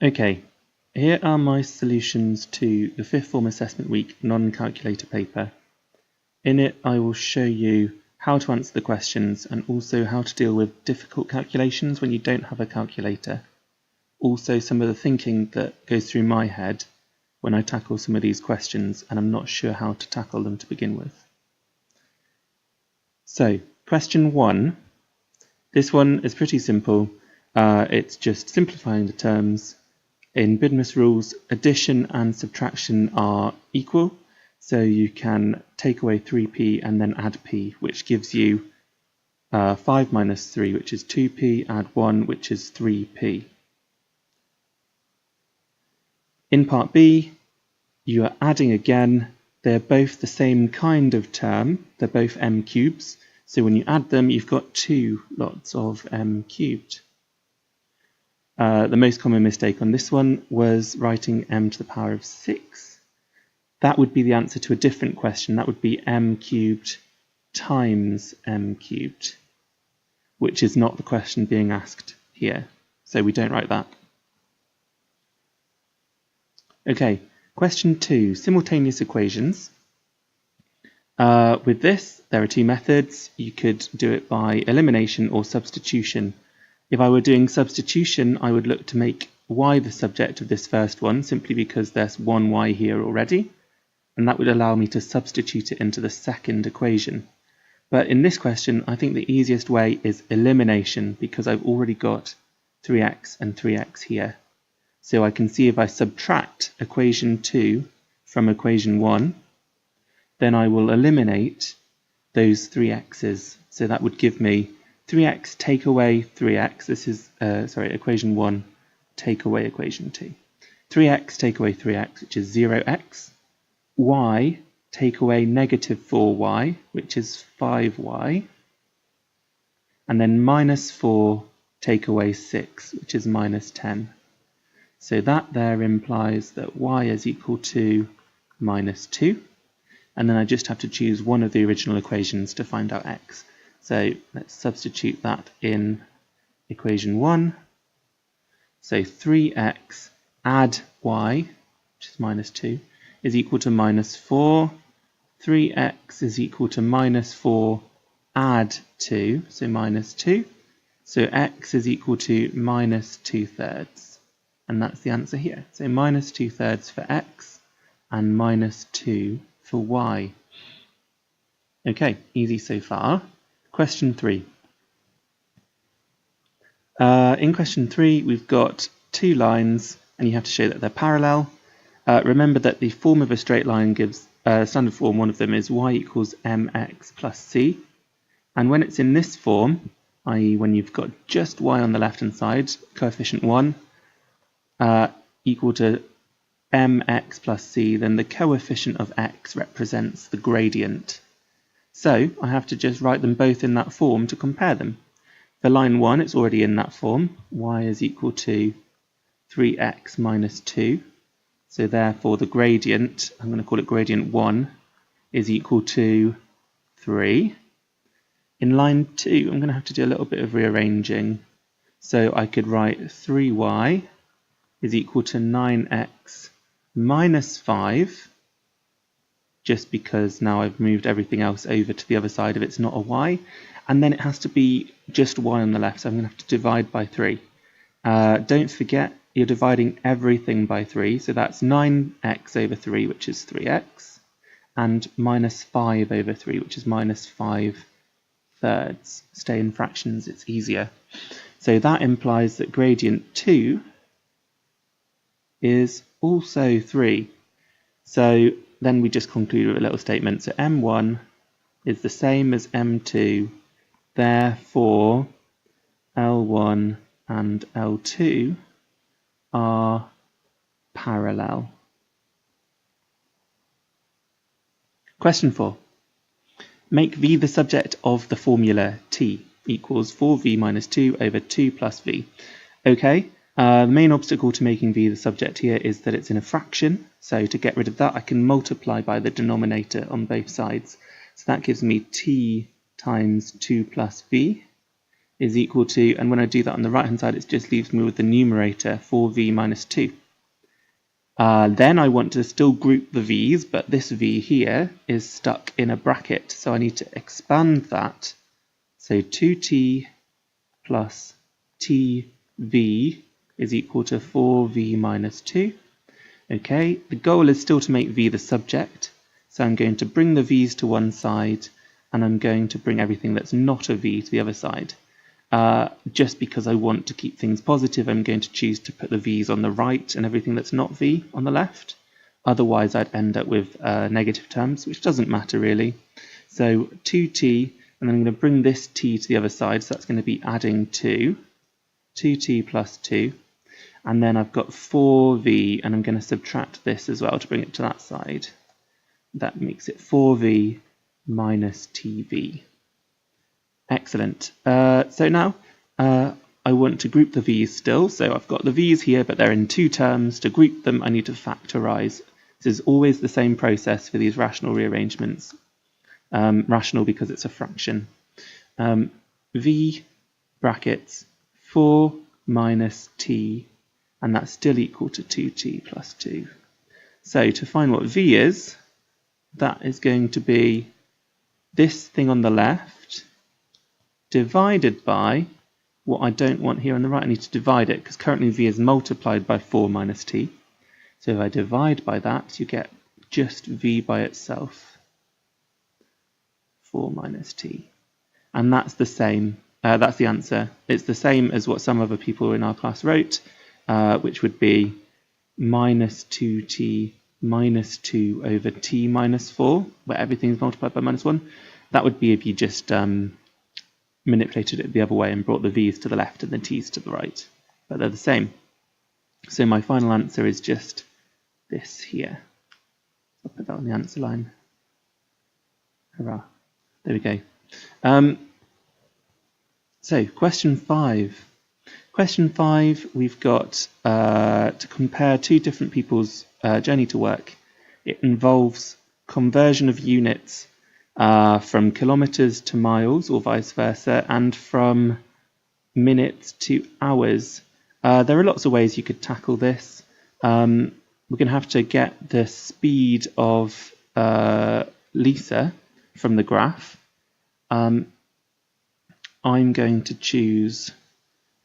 Okay, here are my solutions to the 5th Form Assessment Week non-calculator paper. In it I will show you how to answer the questions and also how to deal with difficult calculations when you don't have a calculator. Also some of the thinking that goes through my head when I tackle some of these questions and I'm not sure how to tackle them to begin with. So, question 1. This one is pretty simple. It's just simplifying the terms. In BIDMAS rules, addition and subtraction are equal, so you can take away 3p and then add p, which gives you 5 minus 3, which is 2p, add 1, which is 3p. In part B, you are adding again. They're both the same kind of term. They're both m cubes, so when you add them, you've got 2 lots of m cubed. The most common mistake on this one was writing m to the power of 6. That would be the answer to a different question. That would be m cubed times m cubed, which is not the question being asked here. So we don't write that. Okay, question 2, simultaneous equations. With this, there are 2 methods. You could do it by elimination or substitution. If I were doing substitution, I would look to make y the subject of this first one, simply because there's one y here already, and that would allow me to substitute it into the second equation. But in this question, I think the easiest way is elimination, because I've already got 3x and 3x here. So I can see if I subtract equation 2 from equation 1, then I will eliminate those 3x's. So that would give me 3x take away 3x, this is, equation 1, take away equation 2. 3x take away 3x, which is 0x. Y take away negative 4y, which is 5y. And then minus 4 take away 6, which is minus 10. So that there implies that y is equal to minus 2. And then I just have to choose one of the original equations to find out x. So let's substitute that in equation 1. So 3x add y, which is minus 2, is equal to minus 4. 3x is equal to minus 4 add 2, so minus 2. So x is equal to minus 2/3. And that's the answer here. So minus 2/3 for x and minus 2 for y. Okay, easy so far. Question 3. In question 3, we've got 2 lines, and you have to show that they're parallel. Remember that the form of a straight line gives, standard form, one of them is y equals mx plus c. And when it's in this form, i.e. when you've got just y on the left-hand side, coefficient 1, equal to mx plus c, then the coefficient of x represents the gradient. So I have to just write them both in that form to compare them. For line 1, it's already in that form. Y is equal to 3x minus 2. So therefore the gradient, I'm going to call it gradient 1, is equal to 3. In line 2, I'm going to have to do a little bit of rearranging. So I could write 3y is equal to 9x minus 5. Just because now I've moved everything else over to the other side if it's not a y. And then it has to be just y on the left, so I'm going to have to divide by 3. Don't forget, you're dividing everything by 3, so that's 9x over 3, which is 3x, and minus 5 over 3, which is minus 5/3. Stay in fractions, it's easier. So that implies that gradient 2 is also 3. So then we just conclude with a little statement. So m1 is the same as m2, therefore L1 and L2 are parallel. Question 4. Make v the subject of the formula t equals 4v minus 2 over 2 plus v. Okay. The main obstacle to making v the subject here is that it's in a fraction, so to get rid of that I can multiply by the denominator on both sides. So that gives me t times 2 plus v is equal to, and when I do that on the right hand side, it just leaves me with the numerator 4v minus 2. Then I want to still group the v's, but this v here is stuck in a bracket, so I need to expand that. So 2t plus tv is equal to 4v minus 2. Okay, the goal is still to make v the subject, so I'm going to bring the v's to one side, and I'm going to bring everything that's not a v to the other side. Just because I want to keep things positive, I'm going to choose to put the v's on the right and everything that's not v on the left. Otherwise, I'd end up with negative terms, which doesn't matter really. So 2t, and then I'm going to bring this t to the other side, so that's going to be adding 2t plus 2. And then I've got 4v, and I'm going to subtract this as well to bring it to that side. That makes it 4v minus tv. Excellent. So now I want to group the v's still. So I've got the v's here, but they're in two terms. To group them, I need to factorize. This is always the same process for these rational rearrangements. Rational because it's a fraction. V brackets 4 minus t, and that's still equal to 2t plus 2. So to find what v is, that is going to be this thing on the left divided by what I don't want here on the right. I need to divide it because currently v is multiplied by 4 minus t. So if I divide by that, you get just v by itself, 4 minus t. And that's the same. That's the answer. It's the same as what some other people in our class wrote, which would be minus 2t minus 2 over t minus 4, where everything is multiplied by minus 1. That would be if you just manipulated it the other way and brought the v's to the left and the t's to the right. But they're the same. So my final answer is just this here. I'll put that on the answer line. Hurrah. There we go. So question 5. Question 5, we've got to compare two different people's journey to work. It involves conversion of units from kilometers to miles or vice versa, and from minutes to hours. There are lots of ways you could tackle this. We're going to have to get the speed of Lisa from the graph. I'm going to choose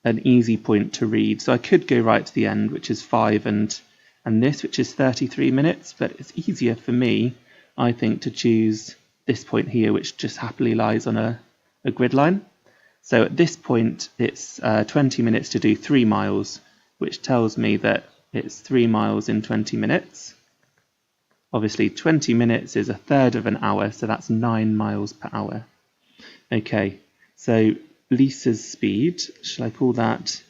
an easy point to read. So I could go right to the end, which is 5, and this, which is 33 minutes, but it's easier for me, I think, to choose this point here, which just happily lies on a grid line. So at this point, it's 20 minutes to do 3 miles, which tells me that it's 3 miles in 20 minutes. Obviously, 20 minutes is a third of an hour, so that's 9 miles per hour. Okay, so Lisa's speed, shall I call that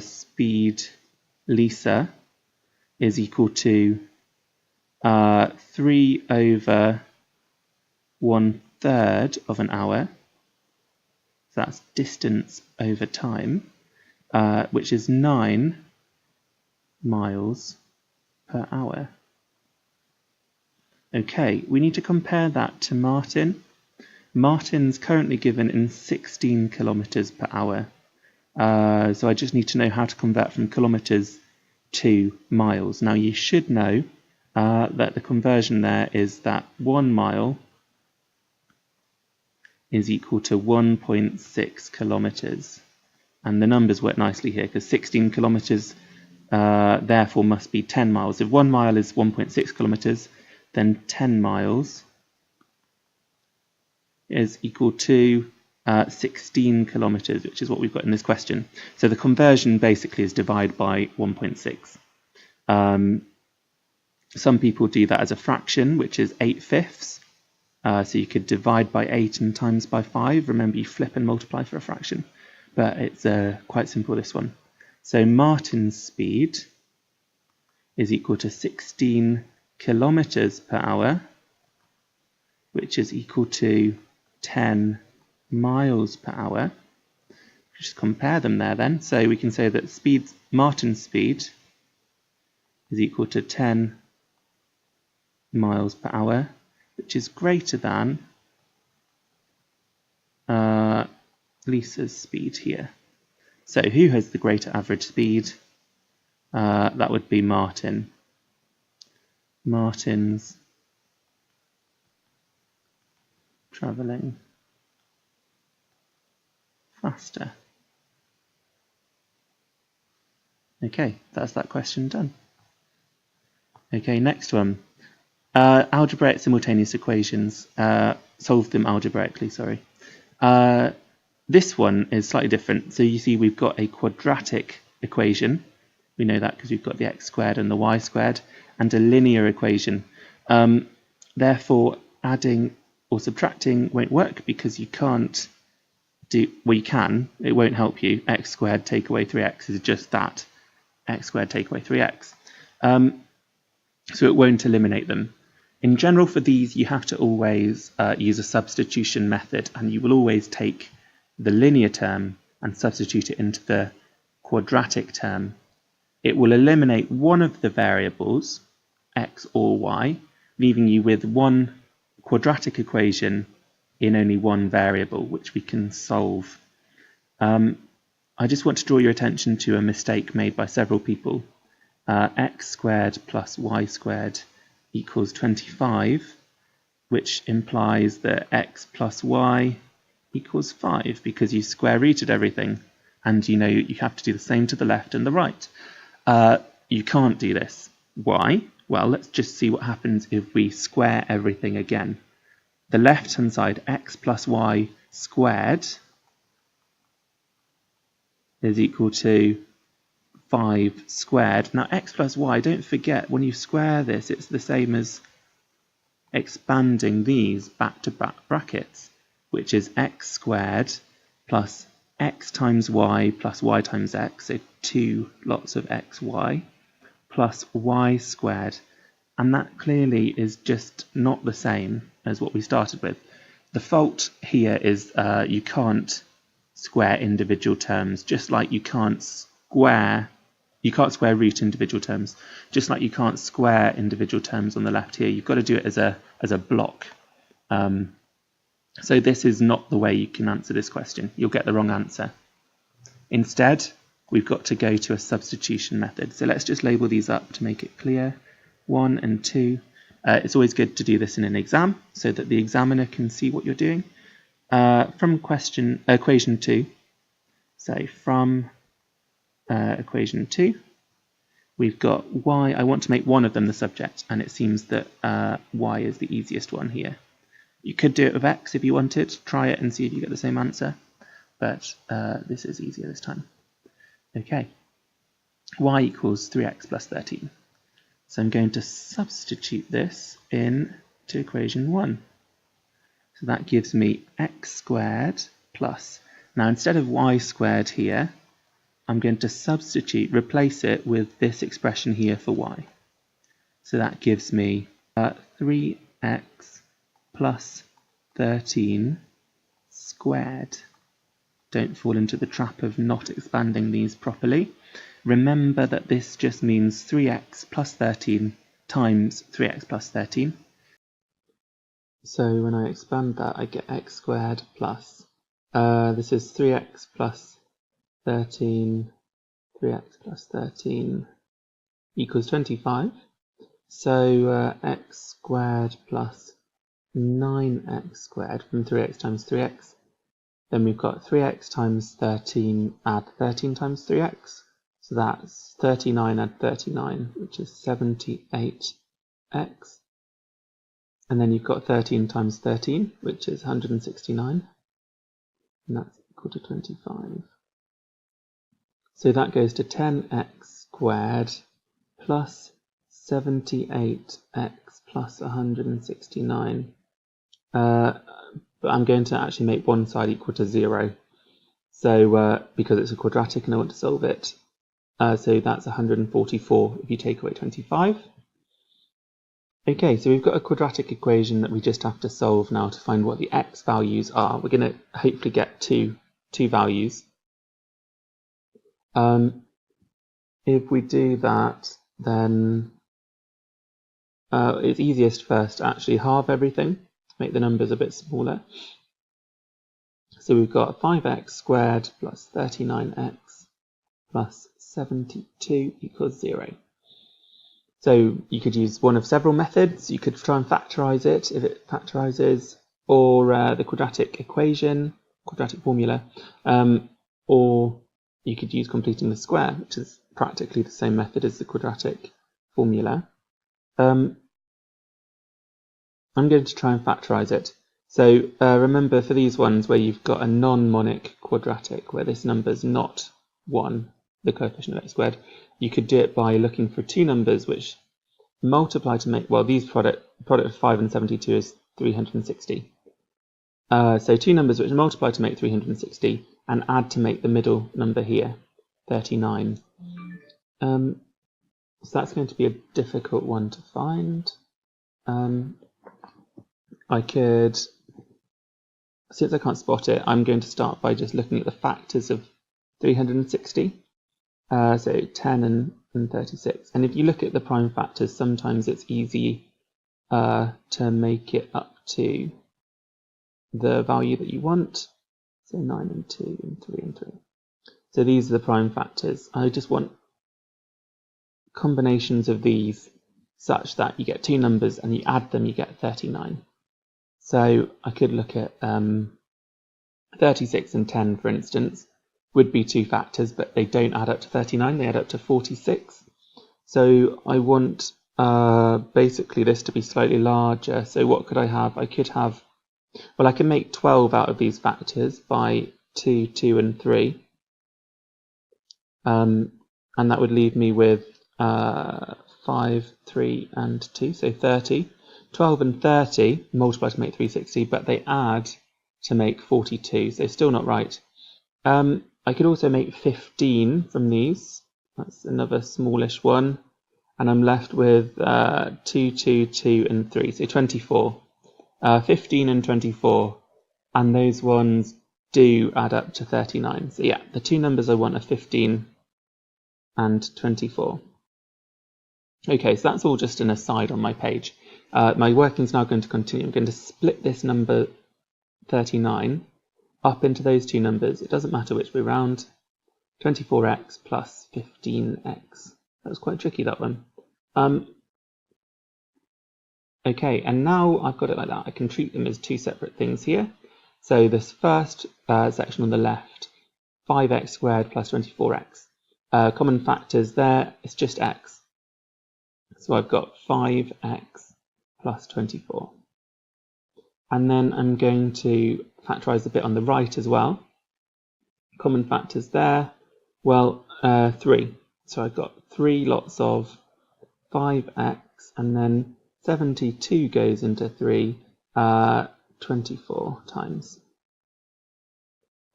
speed Lisa, is equal to 3 over 1/3 of an hour. So that's distance over time, which is 9 miles per hour. Okay, we need to compare that to Martin. Martin's currently given in 16 kilometers per hour. So I just need to know how to convert from kilometers to miles. Now you should know that the conversion there is that 1 mile is equal to 1.6 kilometers. And the numbers work nicely here because 16 kilometers therefore must be 10 miles. If 1 mile is 1.6 kilometers, then 10 miles is equal to 16 kilometers, which is what we've got in this question. So the conversion basically is divide by 1.6. Some people do that as a fraction, which is 8/5. So you could divide by 8 and times by 5. Remember, you flip and multiply for a fraction. But it's quite simple, this one. So Martin's speed is equal to 16 kilometers per hour, which is equal to 10 miles per hour. Just compare them there then. So we can say that Martin's speed is equal to 10 miles per hour, which is greater than Lisa's speed here. So who has the greater average speed? That would be Martin. Martin's travelling faster. Okay, that's that question done. Okay, next one. Algebraic simultaneous equations. Solve them algebraically, sorry. This one is slightly different. So you see we've got a quadratic equation. We know that because we've got the x squared and the y squared, and a linear equation. Therefore, adding or subtracting won't work because you can't do, well, you can, it won't help you. X squared take away 3x is just that. X squared take away 3x. So it won't eliminate them. In general, for these, you have to always use a substitution method, and you will always take the linear term and substitute it into the quadratic term. It will eliminate one of the variables, x or y, leaving you with one quadratic equation in only one variable, which we can solve. I just want to draw your attention to a mistake made by several people. X squared plus y squared equals 25, which implies that x plus y equals 5 because you square rooted everything, and you know you have to do the same to the left and the right. You can't do this. Why? Well, let's just see what happens if we square everything again. The left-hand side, x plus y squared, is equal to 5 squared. Now, x plus y, don't forget, when you square this, it's the same as expanding these back-to-back brackets, which is x squared plus x times y plus y times x, so 2 lots of xy, plus y squared. And that clearly is just not the same as what we started with. The fault here is you can't square individual terms, just like you can't square root individual terms, just like you can't square individual terms on the left here. You've got to do it as a block. So this is not the way you can answer this question. You'll get the wrong answer. Instead, we've got to go to a substitution method. So let's just label these up to make it clear. 1 and 2. It's always good to do this in an exam so that the examiner can see what you're doing. From equation 2, so from equation 2, we've got y. I want to make one of them the subject, and it seems that y is the easiest one here. You could do it with x if you wanted. Try it and see if you get the same answer, but this is easier this time. Okay, y equals 3x plus 13. So I'm going to substitute this into equation 1. So that gives me x squared plus, now instead of y squared here, I'm going to substitute, replace it with this expression here for y. So that gives me 3x plus 13 squared. Don't fall into the trap of not expanding these properly. Remember that this just means 3x plus 13 times 3x plus 13. So when I expand that, I get x squared plus, this is 3x plus 13, 3x plus 13 equals 25. So x squared plus 9x squared from 3x times 3x. Then we've got 3x times 13, add 13 times 3x. So that's 39 add 39, which is 78x. And then you've got 13 times 13, which is 169. And that's equal to 25. So that goes to 10x squared plus 78x plus 169. But I'm going to actually make one side equal to 0. So because it's a quadratic and I want to solve it. So that's 144 if you take away 25. Okay, so we've got a quadratic equation that we just have to solve now to find what the x values are. We're going to hopefully get two values. If we do that, then it's easiest first to actually halve everything, make the numbers a bit smaller. So we've got 5x squared plus 39x plus 72 equals 0. So you could use one of several methods. You could try and factorize it if it factorizes, or the quadratic equation, quadratic formula, or you could use completing the square, which is practically the same method as the quadratic formula. I'm going to try and factorize it. So remember, for these ones where you've got a non-monic quadratic, where this number is not 1, the coefficient of x squared, you could do it by looking for two numbers which multiply to make, well, these product of 5 and 72 is 360. So two numbers which multiply to make 360 and add to make the middle number here, 39. So that's going to be a difficult one to find. I could, since I can't spot it, I'm going to start by just looking at the factors of 360. So 10 and 36. And if you look at the prime factors, sometimes it's easy to make it up to the value that you want. So 9 and 2 and 3 and 3. So these are the prime factors. I just want combinations of these such that you get two numbers and you add them, you get 39. So I could look at 36 and 10, for instance, would be two factors, but they don't add up to 39, they add up to 46. So I want basically this to be slightly larger. So what could I have? I could have, well, I can make 12 out of these factors by 2, 2 and 3. And that would leave me with 5, 3 and 2, so 30. 12 and 30 multiply to make 360, but they add to make 42, so still not right. I could also make 15 from these. That's another smallish one. And I'm left with 2, 2, 2 and 3, so 24. 15 and 24. And those ones do add up to 39. So yeah, the two numbers I want are 15 and 24. Okay, so that's all just an aside on my page. My working is now going to continue. I'm going to split this number 39 up into those two numbers. It doesn't matter which way round. 24x plus 15x. That was quite tricky, that one. Okay, and now I've got it like that. I can treat them as two separate things here. So this first section on the left, 5x squared plus 24x. Common factors there, it's just x. So I've got 5x plus 24. And then I'm going to factorize the bit on the right as well. Common factors there, well, 3. So I've got 3 lots of 5x, and then 72 goes into 3 24 times.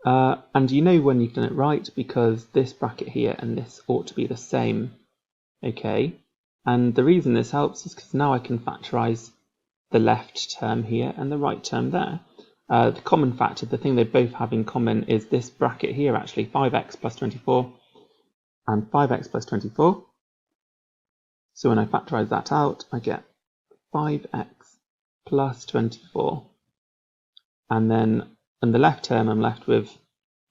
And you know when you've done it right, because this bracket here and this ought to be the same. Okay, and the reason this helps is because now I can factorize the left term here and the right term there. The common factor, the thing they both have in common, is this bracket here actually, 5x plus 24 and 5x plus 24. So when I factorize that out, I get 5x plus 24. And then on the left term, I'm left with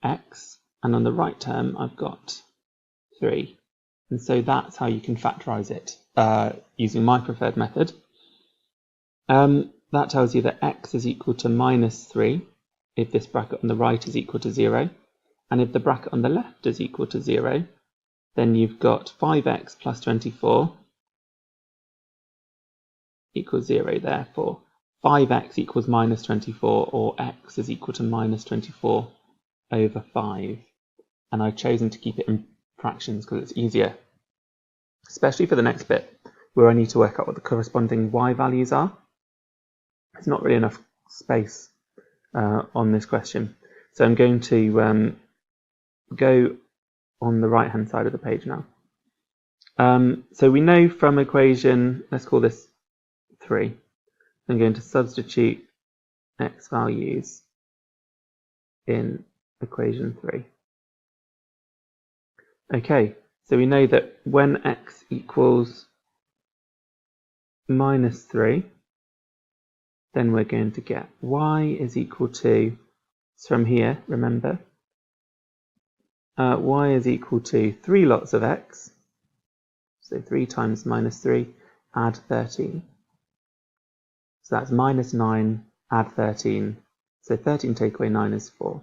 x, and on the right term, I've got 3. And so that's how you can factorize it using my preferred method. That tells you that x is equal to minus 3 if this bracket on the right is equal to 0. And if the bracket on the left is equal to 0, then you've got 5x plus 24 equals 0. Therefore, 5x equals minus 24, or x is equal to minus 24 over 5. And I've chosen to keep it in fractions because it's easier, especially for the next bit where I need to work out what the corresponding y values are. There's not really enough space on this question. So I'm going to go on the right hand side of the page now. So we know from equation, let's call this 3. I'm going to substitute x values in equation 3. Okay, so we know that when x equals minus 3, then we're going to get y is equal to from here, remember, y is equal to 3 lots of x, so 3 times minus 3, add 13. So that's minus 9, add 13, so 13 take away 9 is 4.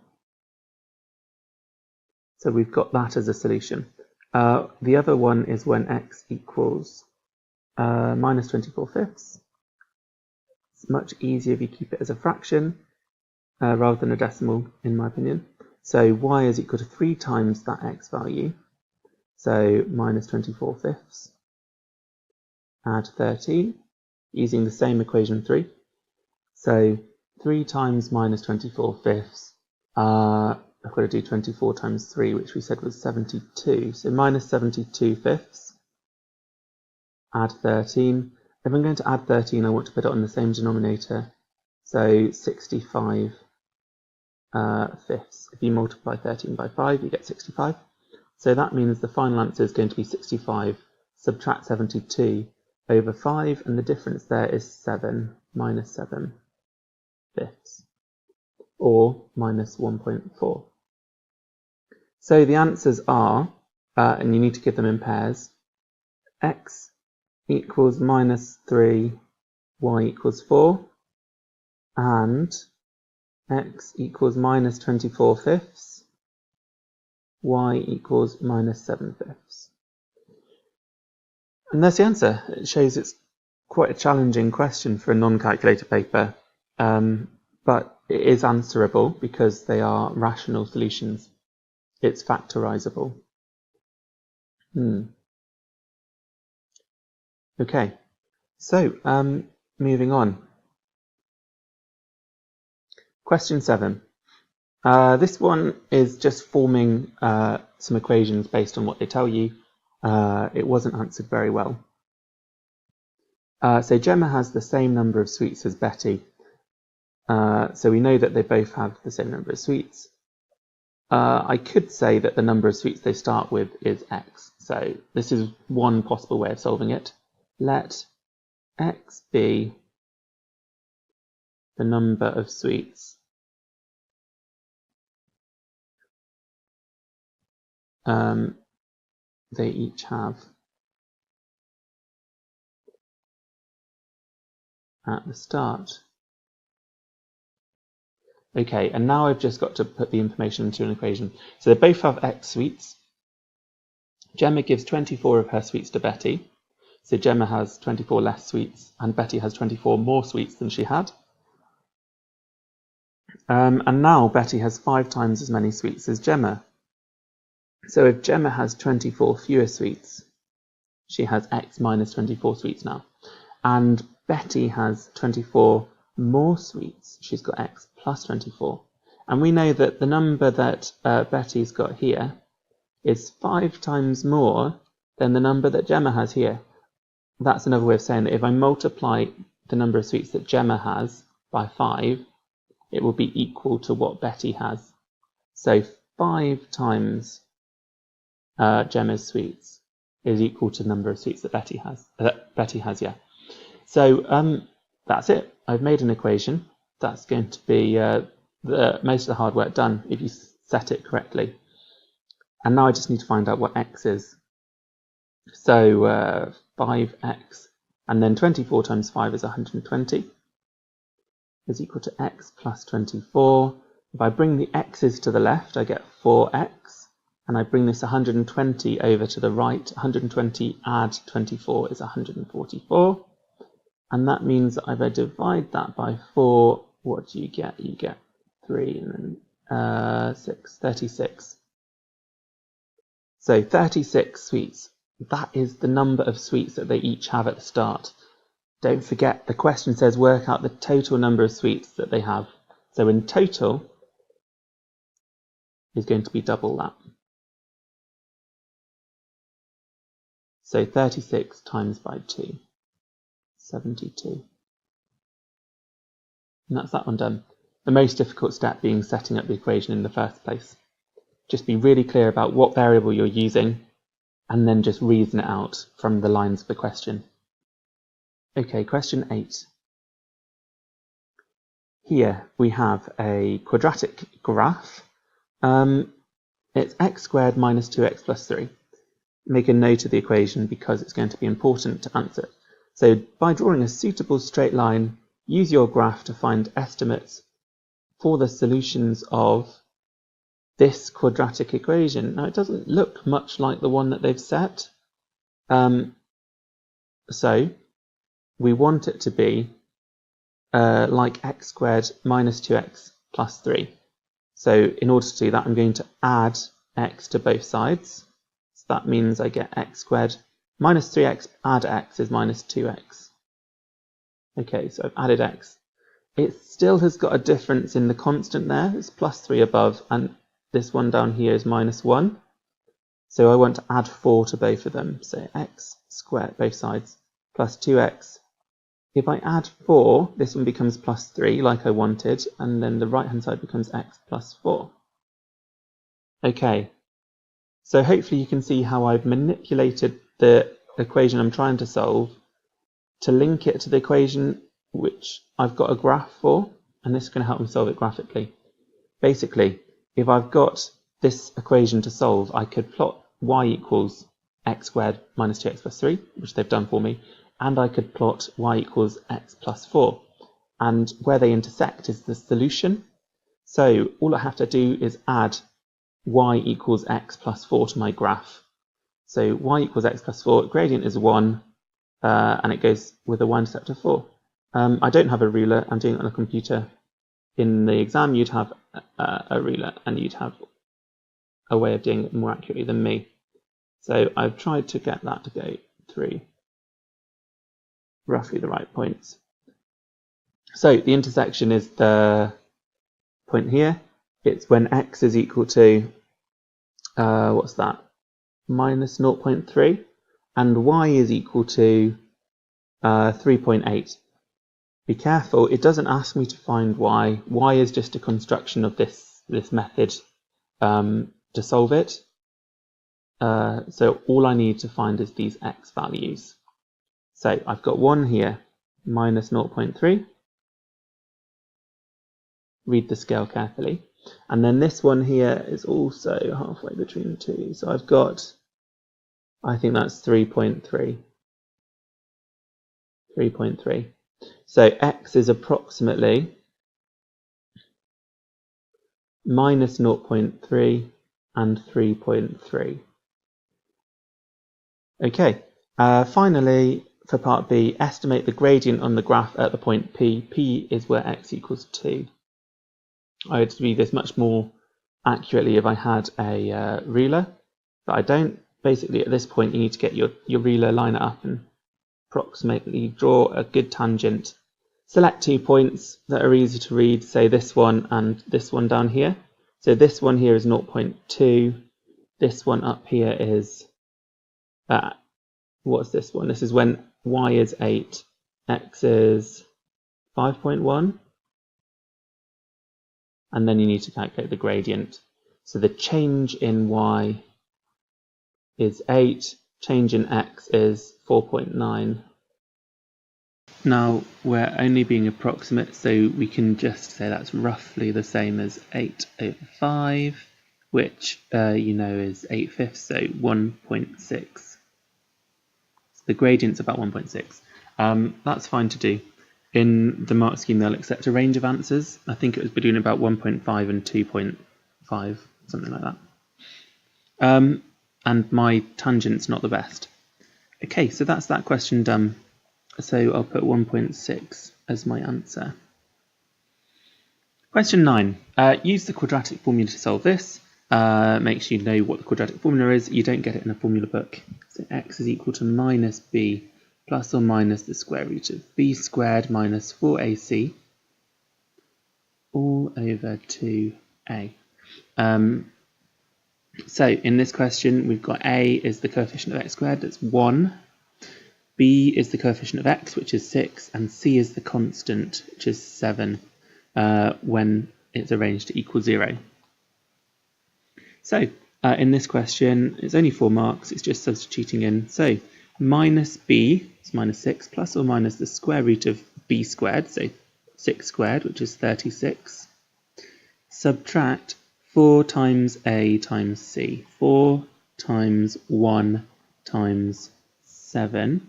So we've got that as a solution. The other one is when x equals minus 24 fifths. It's much easier if you keep it as a fraction rather than a decimal, in my opinion. So y is equal to 3 times that x value, so minus 24 fifths, add 13, using the same equation 3. So 3 times minus 24 fifths, I've got to do 24 times 3, which we said was 72. So minus 72 fifths, add 13. If I'm going to add 13, I want to put it on the same denominator. So 65 fifths. If you multiply 13 by 5, you get 65. So that means the final answer is going to be 65, subtract 72 over 5, and the difference there is 7, minus 7 fifths, or minus 1.4. So the answers are, and you need to give them in pairs, x equals minus 3, y equals 4, and x equals minus 24 fifths, y equals minus 7 fifths. And that's the answer. It shows it's quite a challenging question for a non-calculator paper, but it is answerable because they are rational solutions. It's factorizable. Okay, so moving on. Question 7. This one is just forming some equations based on what they tell you. It wasn't answered very well. So Gemma has the same number of sweets as Betty. So we know that they both have the same number of sweets. I could say that the number of sweets they start with is x. So this is one possible way of solving it. Let x be the number of sweets they each have at the start. Okay, and now I've just got to put the information into an equation. So they both have x sweets. Gemma gives 24 of her sweets to Betty. So Gemma has 24 less sweets, and Betty has 24 more sweets than she had. And now Betty has 5 times as many sweets as Gemma. So if Gemma has 24 fewer sweets, she has x minus 24 sweets now. And Betty has 24 more sweets. She's got x plus 24. And we know that the number that Betty's got here is 5 times more than the number that Gemma has here. That's another way of saying that if I multiply the number of sweets that Gemma has by 5, it will be equal to what Betty has. So 5 times Gemma's sweets is equal to the number of sweets that Betty has. Yeah. So that's it. I've made an equation. That's going to be most of the hard work done if you set it correctly. And now I just need to find out what x is. So 5x, and then 24 times 5 is 120, is equal to x plus 24. If I bring the x's to the left, I get 4x, and I bring this 120 over to the right. 120 add 24 is 144. And that means that if I divide that by 4, what do you get? You get 3 and then 6, 36. So 36 sweets. That is the number of sweets that they each have at the start. Don't forget, the question says work out the total number of sweets that they have. So in total is going to be double that. So 36 times by 2, 72. And that's that one done. The most difficult step being setting up the equation in the first place. Just be really clear about what variable you're using, and then just reason it out from the lines of the question. Okay, question 8. here we have a quadratic graph. It's x squared minus 2x plus 3. Make a note of the equation because it's going to be important to answer. So by drawing a suitable straight line, use your graph to find estimates for the solutions of this quadratic equation. Now it doesn't look much like the one that they've set. So we want it to be like x squared minus 2x plus 3. So in order to do that, I'm going to add x to both sides. So that means I get x squared minus 3x, add x is minus 2x. Okay, so I've added x. It still has got a difference in the constant there. It's plus 3 above, and this one down here is minus 1. So I want to add 4 to both of them. So x squared, both sides, plus 2x. If I add 4, this one becomes plus 3, like I wanted, and then the right-hand side becomes x plus 4. Okay, so hopefully you can see how I've manipulated the equation I'm trying to solve to link it to the equation which I've got a graph for, and this is going to help me solve it graphically. Basically, if I've got this equation to solve, I could plot y equals x squared minus 2x plus 3, which they've done for me, and I could plot y equals x plus 4. And where they intersect is the solution. So all I have to do is add y equals x plus 4 to my graph. So y equals x plus 4, gradient is 1, and it goes with a y-intercept of 4. I don't have a ruler, I'm doing it on a computer. In the exam you'd have a ruler and you'd have a way of doing it more accurately than me. So I've tried to get that to go through roughly the right points. So the intersection is the point here. It's when x is equal to, what's that, minus 0.3, and y is equal to 3.8. Be careful, it doesn't ask me to find y. Y is just a construction of this method to solve it. So all I need to find is these x values. So I've got 1 here, minus 0.3. Read the scale carefully. And then this one here is also halfway between the two. So I've got, I think that's 3.3. 3.3. So x is approximately minus 0.3 and 3.3. Okay, finally, for part B, estimate the gradient on the graph at the point P. P is where x equals 2. I would read this much more accurately if I had a ruler, but I don't. Basically, at this point, you need to get your ruler, line it up, and approximately draw a good tangent. Select 2 points that are easy to read, say this one and this one down here. So this one here is 0.2. This one up here is, what's this one? This is when y is 8, x is 5.1. And then you need to calculate the gradient. So the change in y is 8, change in x is 4.9. Now we're only being approximate, so we can just say that's roughly the same as 8 over 5, which you know is 8/5, so 1.6. So the gradient's about 1.6. That's fine to do. In the mark scheme, they'll accept a range of answers. I think it was between about 1.5 and 2.5, something like that. And my tangent's not the best. Okay, so that's that question done. So I'll put 1.6 as my answer. Question 9. Use the quadratic formula to solve this. Make sure you know what the quadratic formula is. You don't get it in a formula book. So x is equal to minus b plus or minus the square root of b squared minus 4ac all over 2a. So in this question, we've got a is the coefficient of x squared, that's 1. B is the coefficient of x, which is 6, and c is the constant, which is 7, when it's arranged to equal 0. So in this question, it's only 4 marks, it's just substituting in. So minus b is minus 6, plus or minus the square root of b squared, so 6 squared, which is 36. Subtract 4 times a times c. 4 times 1 times 7.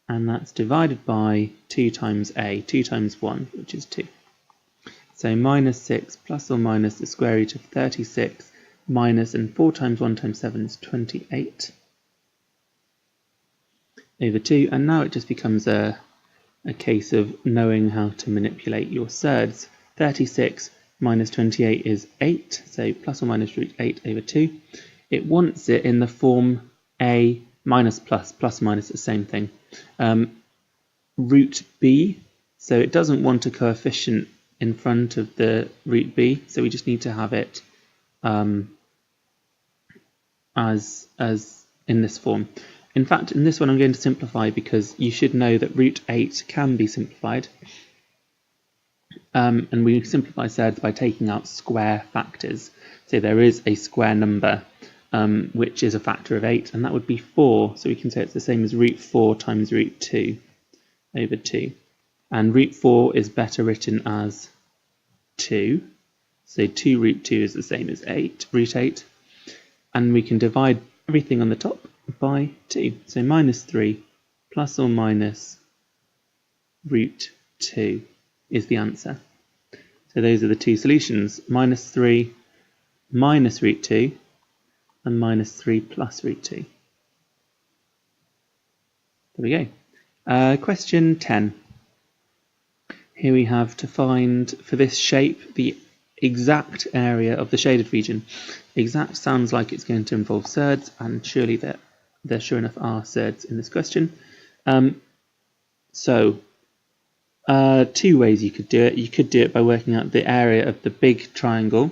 And that's divided by 2 times a, 2 times 1, which is 2. So minus 6 plus or minus the square root of 36 minus, and 4 times 1 times 7 is 28 over 2. And now it just becomes a case of knowing how to manipulate your surds. 36 minus 28 is 8, so plus or minus root 8 over 2. It wants it in the form a minus plus, plus minus the same thing. Root b, so it doesn't want a coefficient in front of the root b, so we just need to have it as in this form. In fact, in this one I'm going to simplify because you should know that root 8 can be simplified. And we simplify surds by taking out square factors. So there is a square number which is a factor of 8, and that would be 4. So we can say it's the same as root 4 times root 2 over 2. And root 4 is better written as 2. So 2 root 2 is the same as 8, root 8. And we can divide everything on the top by 2. So minus 3 plus or minus root 2 is the answer. So those are the two solutions, minus 3 minus root 2 and minus 3 plus root 2. There we go. Question 10. Here we have to find, for this shape, the exact area of the shaded region. Exact sounds like it's going to involve surds, and surely there sure enough are surds in this question. Two ways you could do it. You could do it by working out the area of the big triangle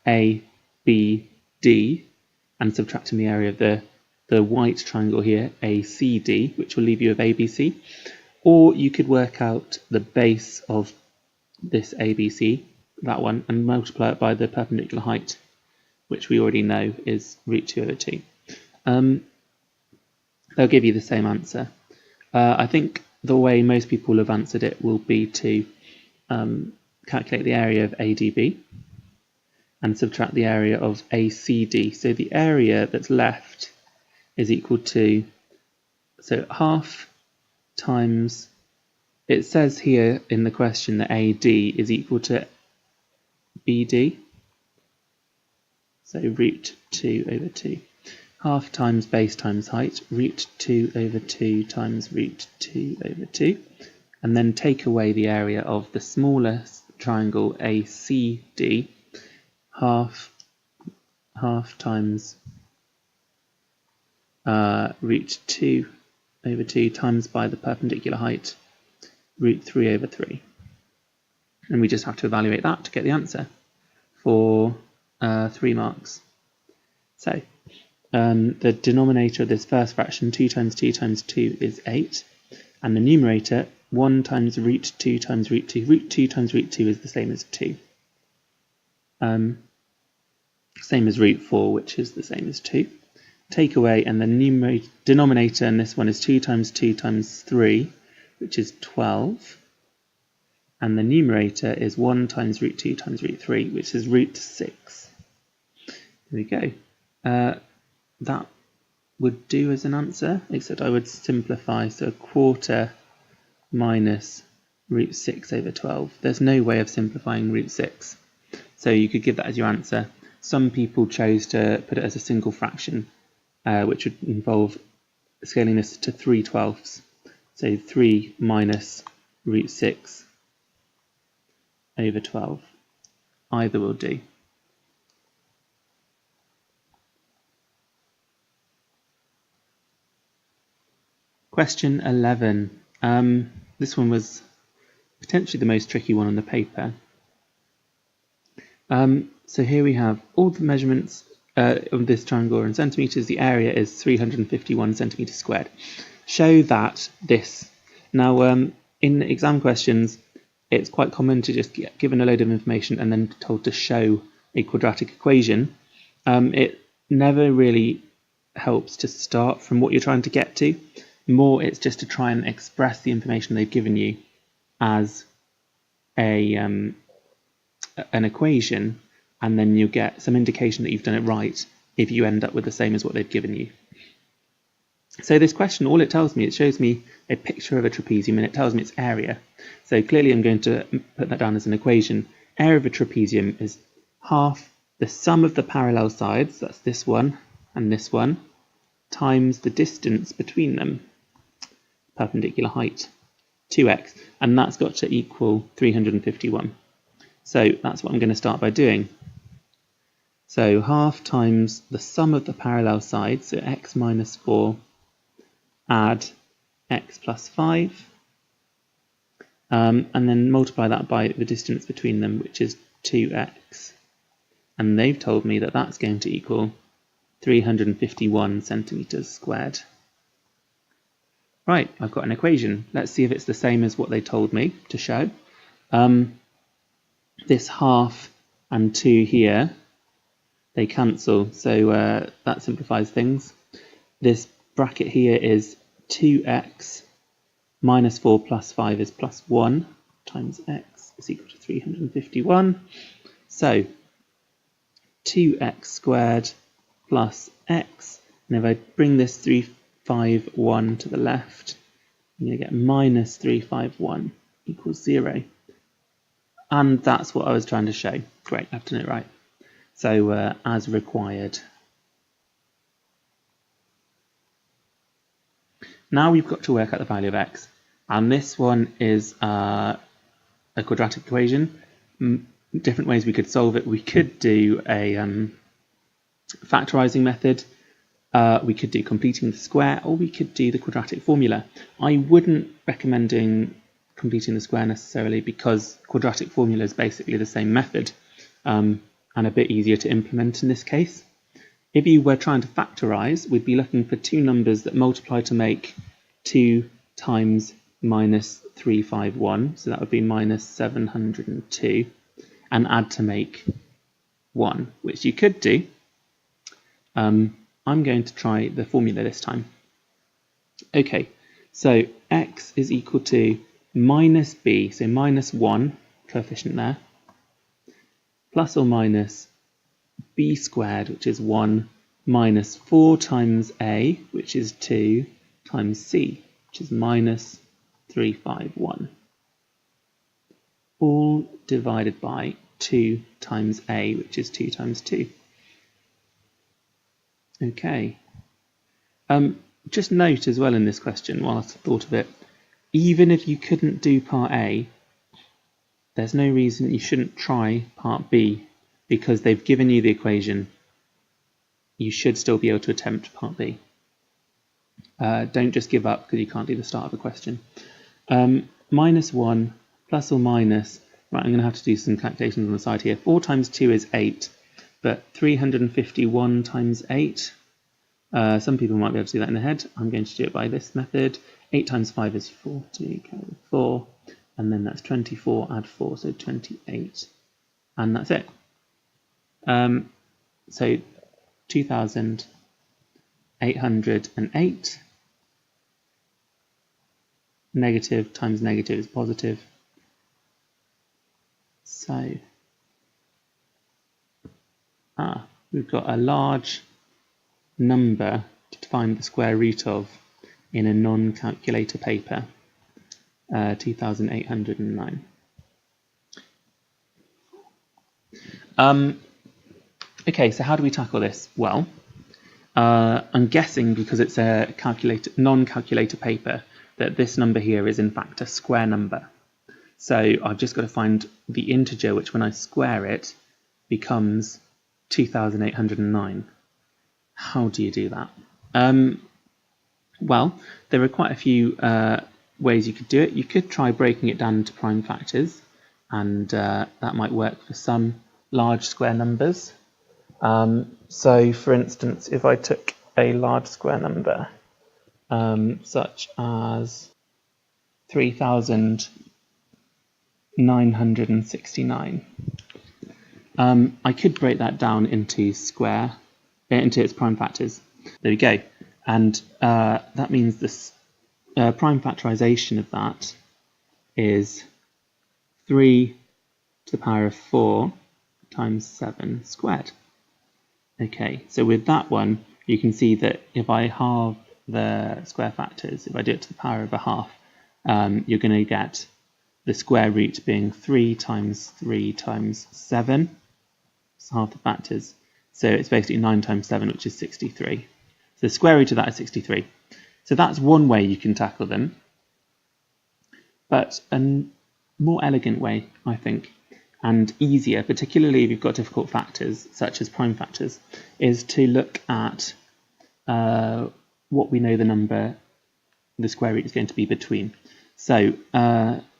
A, B, D, and subtracting the area of the white triangle here, A, C, D, which will leave you with ABC. Or you could work out the base of this ABC, that one, and multiply it by the perpendicular height, which we already know is root 2 over 2. They'll give you the same answer. I think the way most people have answered it will be to calculate the area of ADB and subtract the area of ACD. So the area that's left is equal to, so half times, it says here in the question that AD is equal to BD, so root 2 over 2. Half times base times height, root 2 over 2 times root 2 over 2, and then take away the area of the smallest triangle ACD, half times root 2 over 2 times by the perpendicular height, root 3 over 3. And we just have to evaluate that to get the answer for 3 marks. So the denominator of this first fraction, 2 times 2 times 2 is 8, and the numerator, 1 times root 2 times root 2. Root 2 times root 2 is the same as 2. Same as root 4, which is the same as 2. Take away, and the denominator in this one is 2 times 2 times 3, which is 12. And the numerator is 1 times root 2 times root 3, which is root 6. There we go. That would do as an answer, except I would simplify, so a quarter minus root 6 over 12. There's no way of simplifying root 6, so you could give that as your answer. Some people chose to put it as a single fraction, which would involve scaling this to 3/12. So 3 minus root 6 over 12. Either will do. Question 11. This one was potentially the most tricky one on the paper. So here we have all the measurements of this triangle are in centimetres. The area is 351 centimetres squared. Show that this. Now, in exam questions, it's quite common to just get given a load of information and then told to show a quadratic equation. It never really helps to start from what you're trying to get to. More, it's just to try and express the information they've given you as an equation, and then you'll get some indication that you've done it right if you end up with the same as what they've given you. So this question, all it tells me, it shows me a picture of a trapezium and it tells me its area. So clearly I'm going to put that down as an equation. Area of a trapezium is half the sum of the parallel sides, that's this one and this one, times the distance between them, perpendicular height, 2x, and that's got to equal 351. So that's what I'm going to start by doing. So half times the sum of the parallel sides, so x minus 4, add x plus 5, and then multiply that by the distance between them, which is 2x. And they've told me that that's going to equal 351 centimeters squared. Right, I've got an equation. Let's see if it's the same as what they told me to show. This half and 2 here, they cancel, so that simplifies things. This bracket here is 2x minus 4 plus 5 is plus 1 times x is equal to 351. So 2x squared plus x, and if I bring this 351 to the left, I'm going to get minus 351 equals 0. And that's what I was trying to show. Great, I've done it right. So as required. Now we've got to work out the value of x, and this one is a quadratic equation. Different ways we could solve it. We could do a factorising method, we could do completing the square, or we could do the quadratic formula. I wouldn't recommend doing completing the square necessarily, because quadratic formula is basically the same method and a bit easier to implement in this case. If you were trying to factorise, we'd be looking for two numbers that multiply to make 2 times minus 351, so that would be minus 702, and add to make 1, which you could do. I'm going to try the formula this time. Okay, so x is equal to minus b, so minus 1, coefficient there, plus or minus b squared, which is 1, minus 4 times a, which is 2, times c, which is minus 351. All divided by 2 times a, which is 2 times 2. Okay. Just note as well in this question, while I thought of it, even if you couldn't do part A, there's no reason you shouldn't try part B, because they've given you the equation. You should still be able to attempt part B. Don't just give up because you can't do the start of a question. Minus 1 plus or minus, right, I'm going to have to do some calculations on the side here. 4 times 2 is 8, but 351 times 8, some people might be able to do that in their head. I'm going to do it by this method. 8 times 5 is 40, 4, and then that's 24, add 4, so 28, and that's it. So 2,808, negative times negative is positive, so we've got a large number to find the square root of in a non-calculator paper, 2,809. Okay, so how do we tackle this? Well, I'm guessing, because it's a non-calculator paper, that this number here is in fact a square number. So I've just got to find the integer which, when I square it, becomes 2,809. How do you do that? Well, there are quite a few ways you could do it. You could try breaking it down into prime factors, and that might work for some large square numbers. So, for instance, if I took a large square number, such as 3,969, I could break that down into its prime factors. There we go. And that means this prime factorization of that is 3 to the power of 4 times 7 squared. Okay, so with that one, you can see that if I halve the square factors, if I do it to the power of a half, you're going to get the square root being 3 times 3 times 7. It's half the factors. So it's basically 9 times 7, which is 63. So the square root of that is 63. So that's one way you can tackle them. But a more elegant way, I think, and easier, particularly if you've got difficult factors, such as prime factors, is to look at what we know the square root is going to be between. So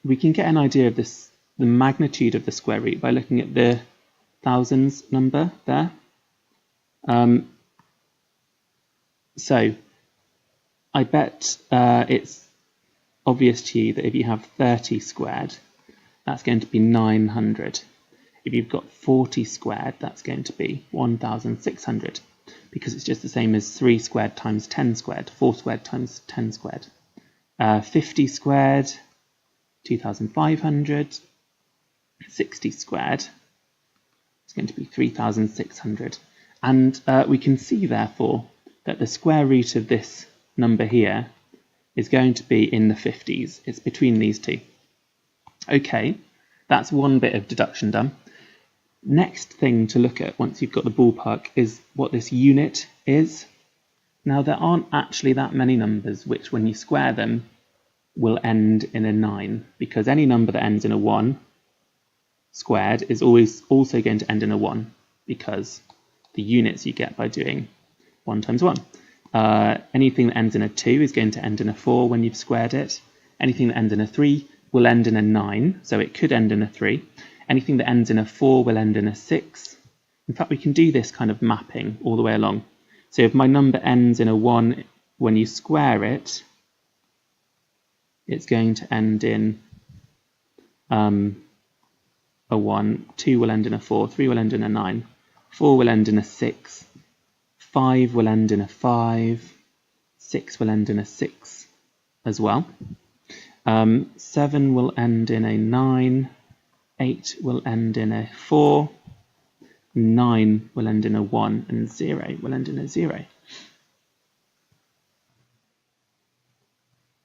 we can get an idea of the magnitude of the square root by looking at the thousands number there. So I bet it's obvious to you that if you have 30 squared, that's going to be 900. If you've got 40 squared, that's going to be 1,600, because it's just the same as 3 squared times 10 squared, 4 squared times 10 squared. 50 squared, 2,500. 60 squared, it's going to be 3,600. And we can see, therefore, that the square root of this number here is going to be in the 50s. It's between these two. Okay, that's one bit of deduction done. Next thing to look at once you've got the ballpark is what this unit is. Now, there aren't actually that many numbers which, when you square them, will end in a 9, because any number that ends in a 1 squared is always also going to end in a 1, because the units you get by doing 1 times 1. Anything that ends in a 2 is going to end in a 4 when you've squared it. Anything that ends in a 3 will end in a 9, so it could end in a 3. Anything that ends in a 4 will end in a 6. In fact, we can do this kind of mapping all the way along. So if my number ends in a 1, when you square it, it's going to end in a 1, 2 will end in a 4, 3 will end in a 9, 4 will end in a 6, 5 will end in a 5, 6 will end in a 6 as well. 7 will end in a 9, 8 will end in a 4, 9 will end in a 1, and 0 will end in a 0.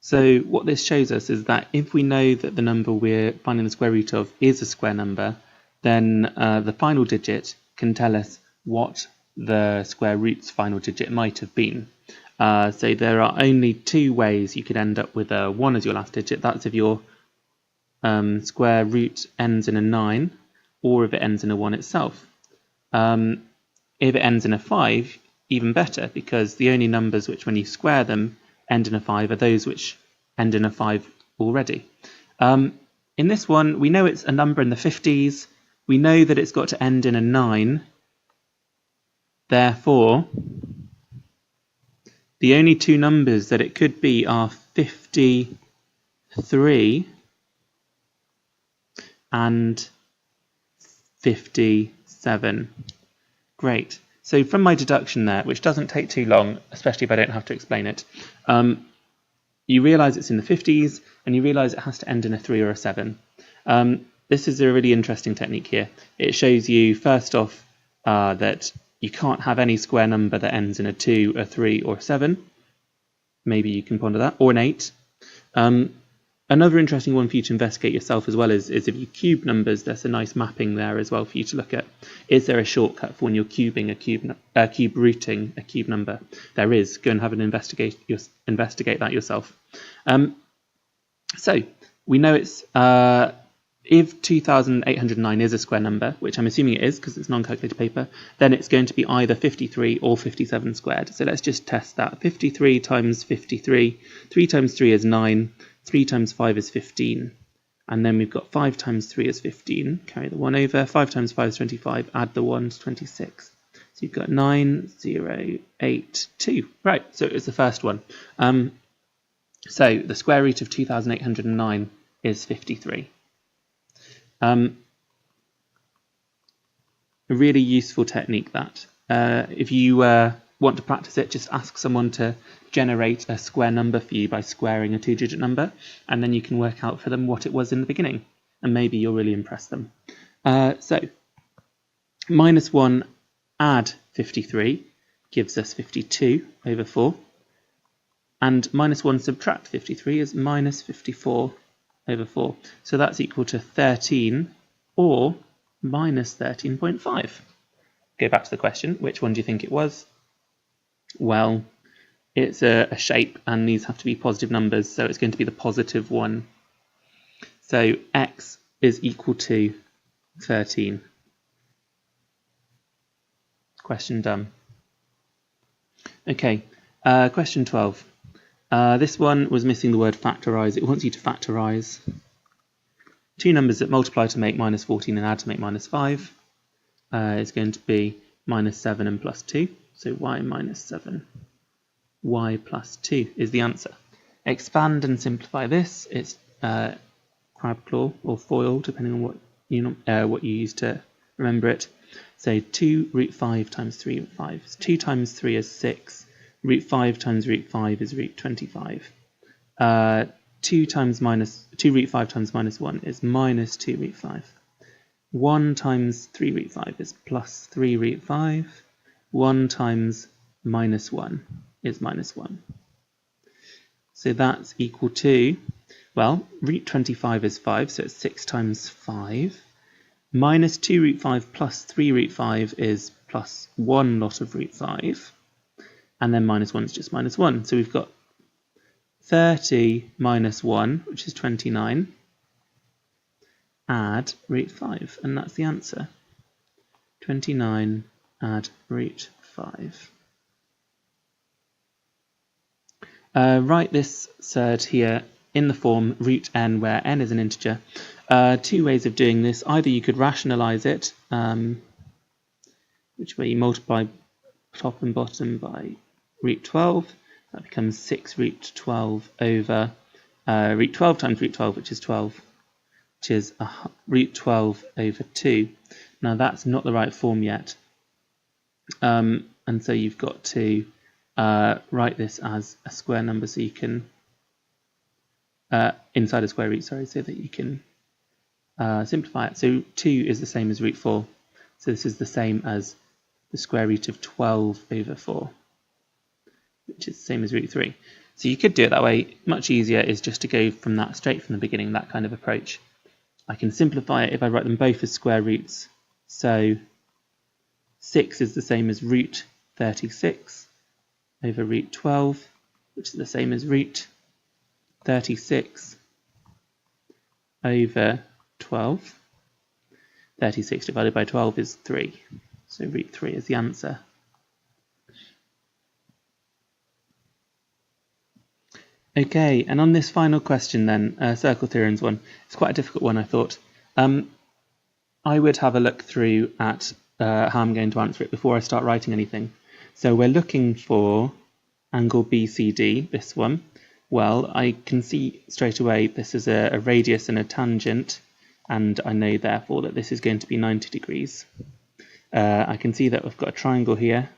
So what this shows us is that if we know that the number we're finding the square root of is a square number, then the final digit can tell us what the square root's final digit might have been. So there are only 2 ways you could end up with a 1 as your last digit. That's if your square root ends in a 9, or if it ends in a 1 itself. If it ends in a 5, even better, because the only numbers which, when you square them, end in a 5 are those which end in a 5 already. In this one, we know it's a number in the 50s. We know that it's got to end in a 9. Therefore, the only 2 numbers that it could be are 53 and 57. Great. So from my deduction there, which doesn't take too long, especially if I don't have to explain it, you realise it's in the 50s, and you realise it has to end in a 3 or a 7. This is a really interesting technique here. It shows you, first off, that you can't have any square number that ends in a 2, a 3, or a 7. Maybe you can ponder that, or an 8. Another interesting one for you to investigate yourself as well is if you cube numbers, there's a nice mapping there as well for you to look at. Is there a shortcut for when you're cubing cube rooting a cube number? There is. Go and have an investigate that yourself. So we know it's if 2,809 is a square number, which I'm assuming it is because it's non-calculated paper, then it's going to be either 53 or 57 squared. So let's just test that. 53 times 53, 3 times 3 is 9, 3 times 5 is 15, and then we've got 5 times 3 is 15, carry the 1 over, 5 times 5 is 25, add the 1 is 26. So you've got 9, 0, 8, 2. Right, so it's the first one. So the square root of 2,809 is 53. A really useful technique that. If you want to practice it, just ask someone to generate a square number for you by squaring a 2-digit number, and then you can work out for them what it was in the beginning, and maybe you'll really impress them. So -1 add 53 gives us 52 over 4, and -1 subtract 53 is -54 over 4. So that's equal to 13 or -13.5. Go back to the question, which one do you think it was? Well, it's a shape and these have to be positive numbers, so it's going to be the positive one. So x is equal to 13. Question done. Okay, question 12. This one was missing the word factorise. It wants you to factorise two numbers that multiply to make -14 and add to make -5. It's going to be -7 and +2. So y -7, y +2 is the answer. Expand and simplify this. It's crab claw or foil, depending on what you use to remember it. So 2 root 5 times 3 root 5. 2 times 3 is 6. Root 5 times root 5 is root 25. 2 root 5 times -1 is -2 root 5. 1 times 3 root 5 is +3 root 5. 1 times -1 is -1. So that's equal to, well, root 25 is 5, so it's 6 times 5. -2 root 5 plus 3 root 5 is +1 lot of root 5. And then -1 is just -1. So we've got 30 minus 1, which is 29, add root 5. And that's the answer. 29 add root 5. Write this surd here in the form root n, where n is an integer. Two ways of doing this. Either you could rationalize it, which way you multiply top and bottom by root 12. That becomes 6 root 12 over root 12 times root 12, which is 12, which is root 12 over 2. Now that's not the right form yet. And so you've got to write this as a square number, so you can inside a square root, sorry, so that you can simplify it. So 2 is the same as root 4, so this is the same as the square root of 12 over 4, which is the same as root 3. So you could do it that way. Much easier is just to go from that straight from the beginning, that kind of approach. I can simplify it if I write them both as square roots. So 6 is the same as root 36 over root 12, which is the same as root 36 over 12. 36 divided by 12 is 3, so root 3 is the answer. Okay, and on this final question then, circle theorems one, it's quite a difficult one, I thought. I would have a look through at how I'm going to answer it before I start writing anything. So we're looking for angle BCD, this one. Well, I can see straight away this is a radius and a tangent, and I know therefore that this is going to be 90 degrees. I can see that we've got a triangle here.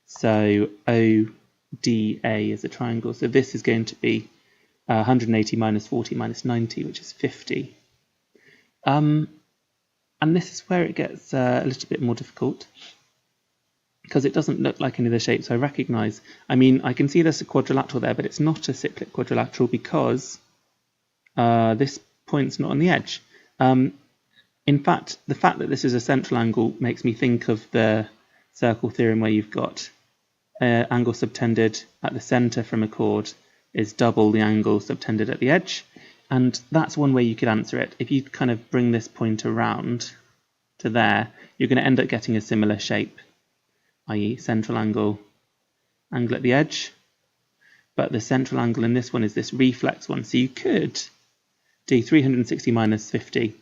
So ODA is a triangle, so this is going to be 180 minus 40 minus 90, which is 50. And this is where it gets a little bit more difficult, because it doesn't look like any of the shapes I recognise. I mean, I can see there's a quadrilateral there, but it's not a cyclic quadrilateral because this point's not on the edge. In fact, the fact that this is a central angle makes me think of the circle theorem where you've got angle subtended at the centre from a chord is double the angle subtended at the edge. And that's one way you could answer it. If you kind of bring this point around to there, you're going to end up getting a similar shape, i.e. central angle, angle at the edge. But the central angle in this one is this reflex one. So you could do 360 minus 50,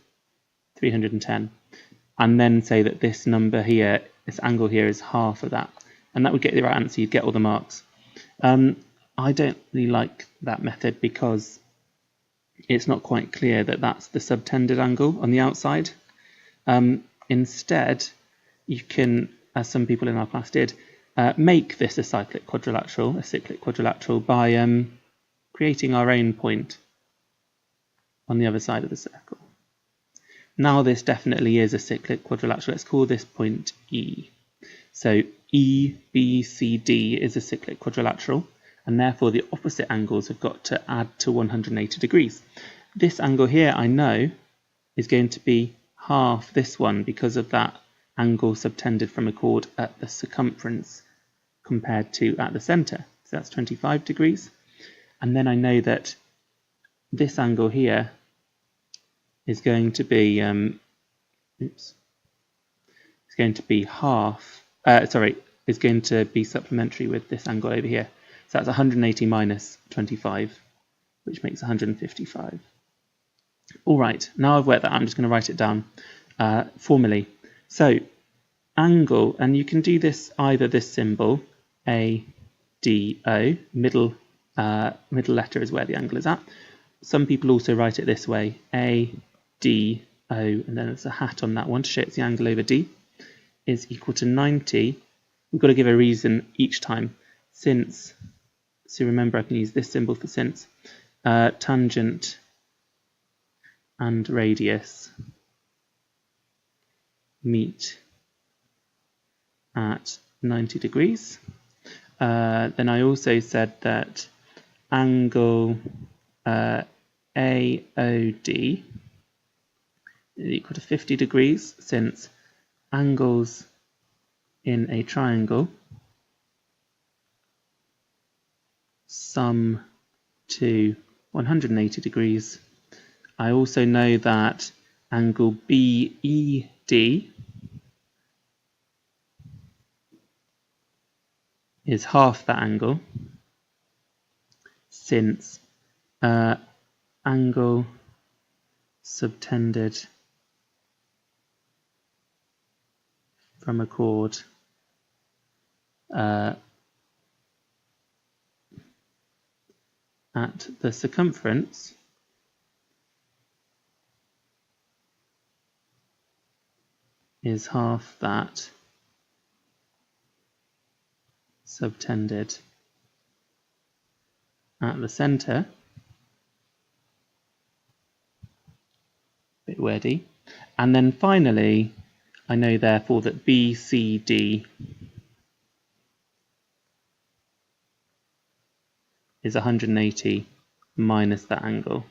310, and then say that this number here, this angle here, is half of that. And that would get the right answer, you'd get all the marks. I don't really like that method because it's not quite clear that that's the subtended angle on the outside. Instead, you can, as some people in our class did, make this a cyclic quadrilateral by creating our own point on the other side of the circle. Now this definitely is a cyclic quadrilateral. Let's call this point E. So E, B, C, D is a cyclic quadrilateral, and therefore the opposite angles have got to add to 180 degrees. This angle here, I know, is going to be half this one because of that angle subtended from a chord at the circumference compared to at the centre. So that's 25 degrees. And then I know that this angle here is going to be is going to be is going to be supplementary with this angle over here. So that's 180 minus 25, which makes 155. All right, now I've worked that out, I'm just going to write it down formally. So angle, and you can do this either this symbol A, D, O, middle letter is where the angle is at. Some people also write it this way, A, D, O, and then there's a hat on that one to show it's the angle over D, is equal to 90. We've got to give a reason each time. Since, so remember I can use this symbol for since, tangent and radius meet at 90 degrees. Then I also said that angle AOD is equal to 50 degrees, since angles in a triangle sum to 180 degrees. I also know that angle BED is half that angle, since angle subtended from a chord at the circumference is half that subtended at the centre. Bit wordy. And then finally, I know therefore that BCD is 180 minus that angle,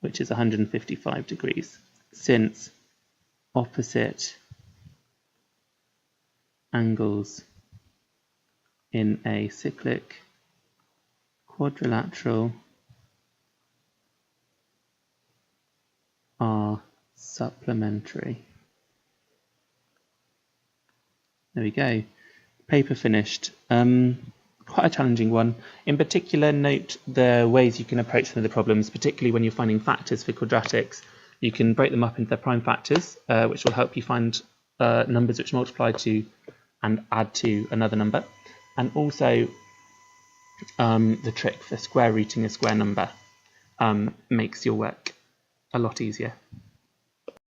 which is 155 degrees, since opposite angles in a cyclic quadrilateral are supplementary. There we go. Paper finished. Quite a challenging one. In particular, note the ways you can approach some of the problems, particularly when you're finding factors for quadratics. You can break them up into their prime factors, which will help you find numbers which multiply to and add to another number. And also the trick for square rooting a square number makes your work a lot easier.